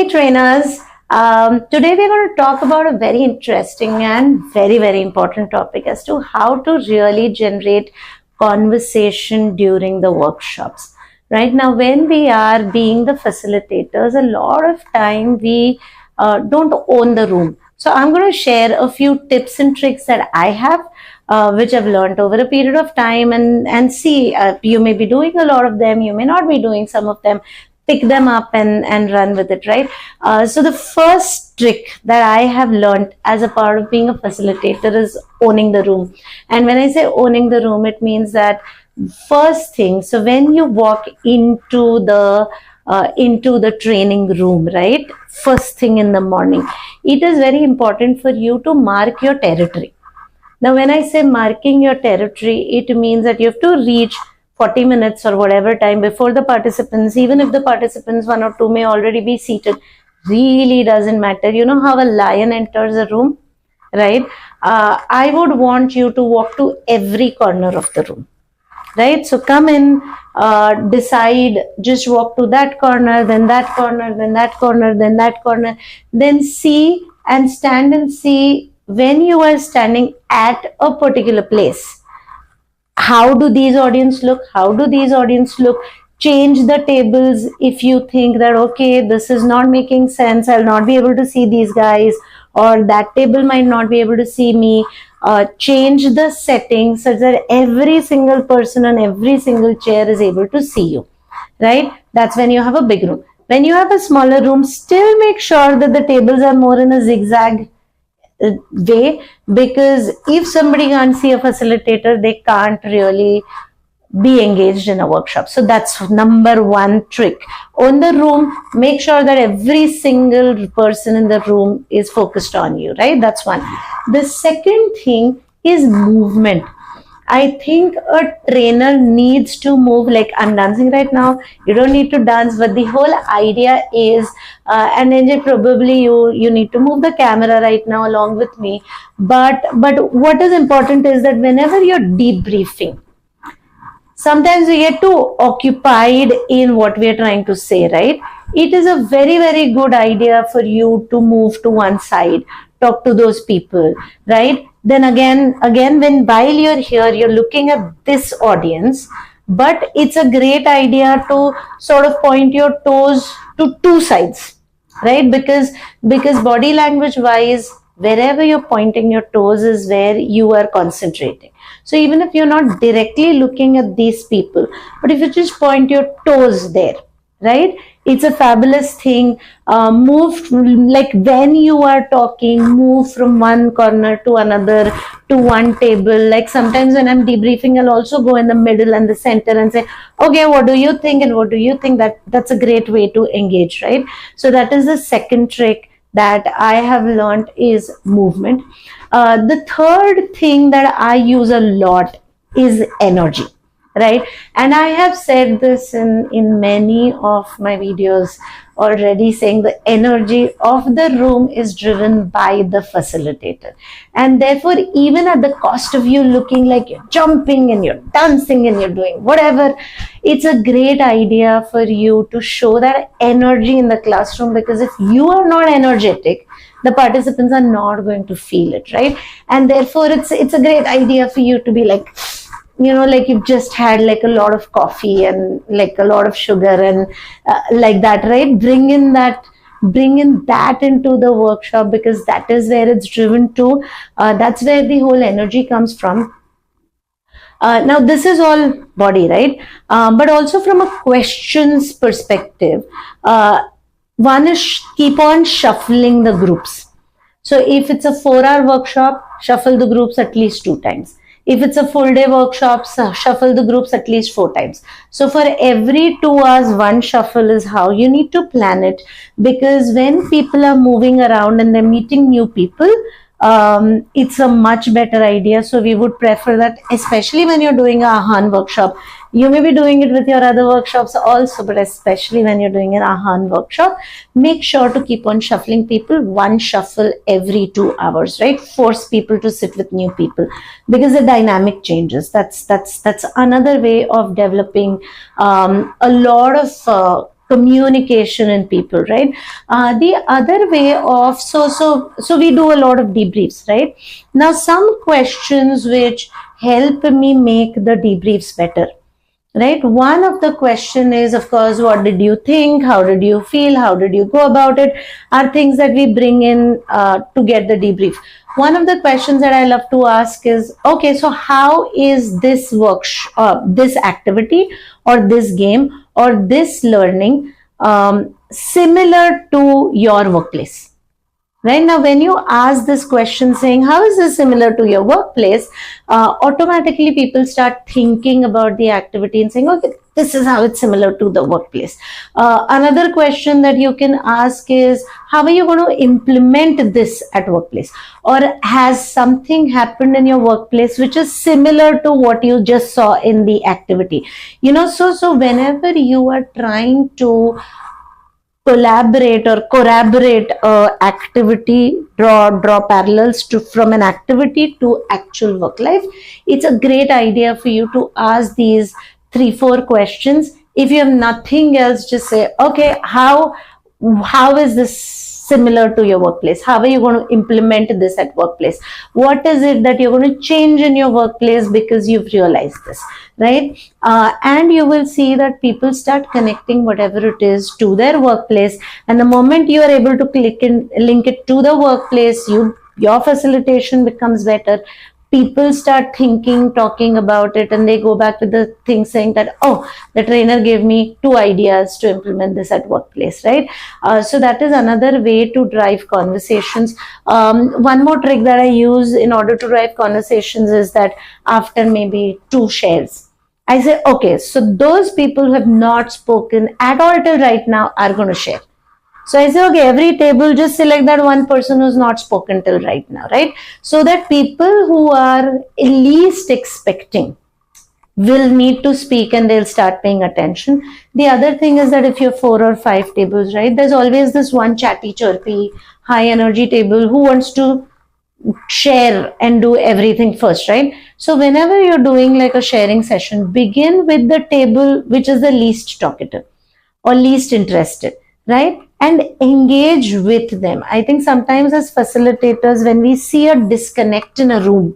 Hey trainers, today we're going to talk about a very interesting and very important topic as to how to really generate conversation during the workshops. Right now, when we are being the facilitators, a lot of time we don't own the room. So I'm going to share a few tips and tricks that I have, which I've learned over a period of time, and see, you may be doing a lot of them, you may not be doing some of them. Pick them up and run with it, right? So the first trick that I have learned as a part of being a facilitator is owning the room. And when I say owning the room, it means that first thing, so when you walk into the training room, right, first thing in the morning, it is very important for you to mark your territory. Now, when I say marking your territory, it means that you have to reach 40 minutes or whatever time before the participants. Even if the participants, one or two, may already be seated, really doesn't matter. You know how a lion enters a room, right? I would want you to walk to every corner of the room, right? So come in, decide, just walk to that corner, then that corner, then that corner, then that corner, then see and stand and see when you are standing at a particular place. How do these audience look? How do these audience look? Change the tables if you think that, okay, this is not making sense, I'll not be able to see these guys, or that table might not be able to see me. Change the settings such that every single person on every single chair is able to see you, right? That's when you have a big room. When you have a smaller room, still make sure that the tables are more in a zigzag way, because if somebody can't see a facilitator, they can't really be engaged in a workshop. So that's number one trick. Own the room, make sure that every single person in the room is focused on you, right? That's one. The second thing is movement. I think a trainer needs to move. Like I'm dancing right now, you don't need to dance, but the whole idea is, and NJ, probably you need to move the camera right now along with me. But what is important is that whenever you're debriefing, sometimes we get too occupied in what we are trying to say, right? It is a very good idea for you to move to one side, talk to those people, right? Then again, when while you're here, you're looking at this audience, but it's a great idea to sort of point your toes to two sides, right? Because body language wise, wherever you're pointing your toes is where you are concentrating. So even if you're not directly looking at these people, but if you just point your toes there, right? It's a fabulous thing. Move, like when you are talking, move from one corner to another, to one table. Like sometimes when I'm debriefing, I'll also go in the middle and the center and say, okay, what do you think? And what do you think? That's a great way to engage, right? So that is the second trick that I have learned is movement. The third thing that I use a lot is energy, right? And I have said this in many of my videos already, saying the energy of the room is driven by the facilitator, and therefore even at the cost of you looking like you're jumping and you're dancing and you're doing whatever, it's a great idea for you to show that energy in the classroom, because if you are not energetic, the participants are not going to feel it, right? And therefore it's a great idea for you to be like, you know, like you've just had like a lot of coffee and like a lot of sugar and like that, right? Bring in that into the workshop, because that is where it's driven to. That's where the whole energy comes from. Now this is all body, right? But also from a questions perspective, one is keep on shuffling the groups. So if it's a 4-hour workshop, shuffle the groups at least 2 times. If it's a full day workshop, shuffle the groups at least 4 times. So for every 2 hours, one shuffle is how you need to plan it, because when people are moving around and they're meeting new people, it's a much better idea. So we would prefer that, especially when you're doing a Ahan workshop. You may be doing it with your other workshops also, but especially when you're doing an Ahan workshop, make sure to keep on shuffling people, one shuffle every 2 hours, right? Force people to sit with new people, because the dynamic changes. That's another way of developing a lot of communication in people, right? The other way of, so we do a lot of debriefs, right? Now, some questions which help me make the debriefs better, right? One of the question is, of course, what did you think? How did you feel? How did you go about it? Are things that we bring in to get the debrief. One of the questions that I love to ask is, okay, so how is this workshop, this activity or this game or this learning similar to your workplace? Right now, when you ask this question saying, how is this similar to your workplace? Automatically people start thinking about the activity and saying, okay, this is how it's similar to the workplace. Another question that you can ask is, how are you going to implement this at workplace? Or has something happened in your workplace which is similar to what you just saw in the activity? You know, so whenever you are trying to collaborate or corroborate activity, draw parallels to from an activity to actual work life, it's a great idea for you to ask these 3-4 questions. If you have nothing else, just say, okay, how is this similar to your workplace? How are you going to implement this at workplace? What is it that you're going to change in your workplace because you've realized this, right? And you will see that people start connecting whatever it is to their workplace, and the moment you are able to link it to the workplace, your facilitation becomes better. People start thinking, talking about it, and they go back to the thing saying that, oh, the trainer gave me 2 ideas to implement this at workplace, right? So that is another way to drive conversations. One more trick that I use in order to drive conversations is that after maybe 2 shares, I say, okay, so those people who have not spoken at all till right now are going to share. So I say, okay, every table, just select that one person who's not spoken till right now, right? So that people who are least expecting will need to speak and they'll start paying attention. The other thing is that if you're 4 or 5 tables, right, there's always this one chatty, chirpy, high energy table who wants to share and do everything first, right? So whenever you're doing like a sharing session, begin with the table which is the least talkative or least interested, right? And engage with them. I think sometimes as facilitators, when we see a disconnect in a room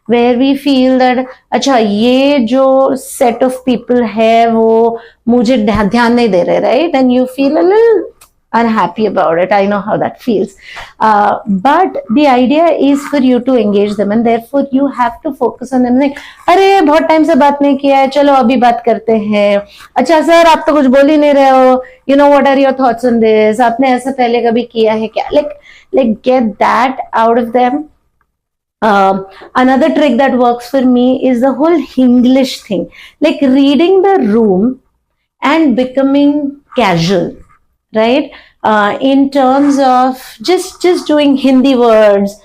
where we feel that, अच्छा ये जो set of people है वो मुझे ध्यान नहीं दे रहे, right? And you feel a little unhappy about it. I know how that feels. But the idea is for you to engage them, and therefore you have to focus on them. Like, अरे बहुत time से बात नहीं किया है, चलो अभी बात करते हैं. अच्छा सर, आप तो कुछ बोल ही नहीं रहे हो. You know, what are your thoughts on this? आपने ऐसा पहले कभी किया है क्या? Like get that out of them. Another trick that works for me is the whole English thing, like reading the room and becoming casual, right? In terms of just doing Hindi words,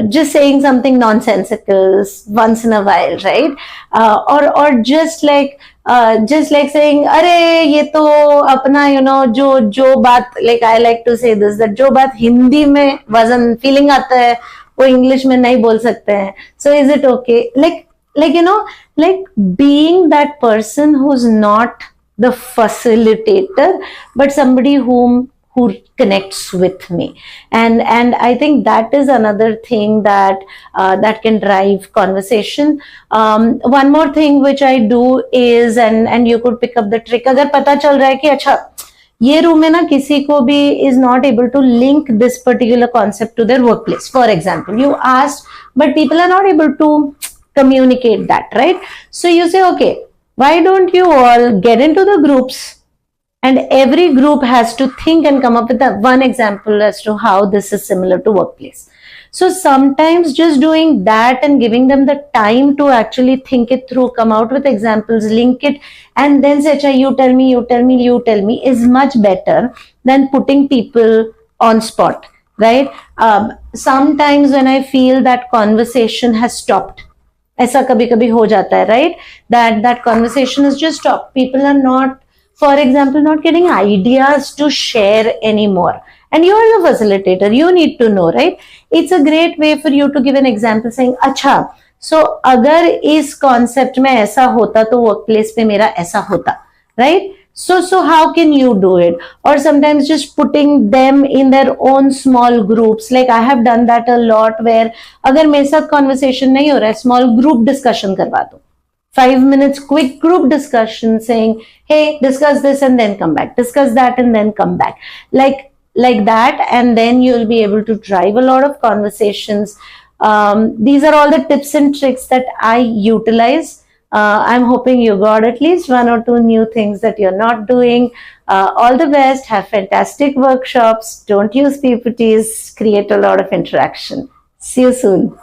just saying something nonsensical once in a while, right? Or just like saying, अरे ये तो अपना, you know, जो बात, like I like to say this, that जो बात हिंदी में वजन feeling आता है वो इंग्लिश में नहीं बोल सकते हैं. So is it okay? Like you know, like being that person who's not the facilitator, but somebody who connects with me, and I think that is another thing that that can drive conversation. One more thing which I do is, and you could pick up the trick, अगर पता चल रहा है कि अच्छा ये room में ना किसी को भी is not able to link this particular concept to their workplace. For example, you asked, but people are not able to communicate that, right? So you say, okay, why don't you all get into the groups, and every group has to think and come up with one example as to how this is similar to workplace. So sometimes just doing that and giving them the time to actually think it through, come out with examples, link it, and then say, you tell me is much better than putting people on spot, right? Sometimes when I feel that conversation has stopped, ऐसा कभी-कभी हो जाता है, right? That conversation has just stopped. People are not, for example, not getting ideas to share anymore. And you are the facilitator, you need to know, right? It's a great way for you to give an example saying, अच्छा, so अगर इस concept में ऐसा होता तो workplace पे मेरा ऐसा होता, right? So how can you do it? Or sometimes just putting them in their own small groups. Like I have done that a lot, where अगर मेरे साथ conversation नहीं हो रहा है, small group discussion करवा दो. 5 minutes quick group discussion saying, hey, discuss this and then come back, discuss that and then come back, like that, and then you'll be able to drive a lot of conversations. These are all the tips and tricks that I utilize. I'm hoping you got at least 1 or 2 new things that you're not doing. All the best. Have fantastic workshops. Don't use PPTs. Create a lot of interaction. See you soon.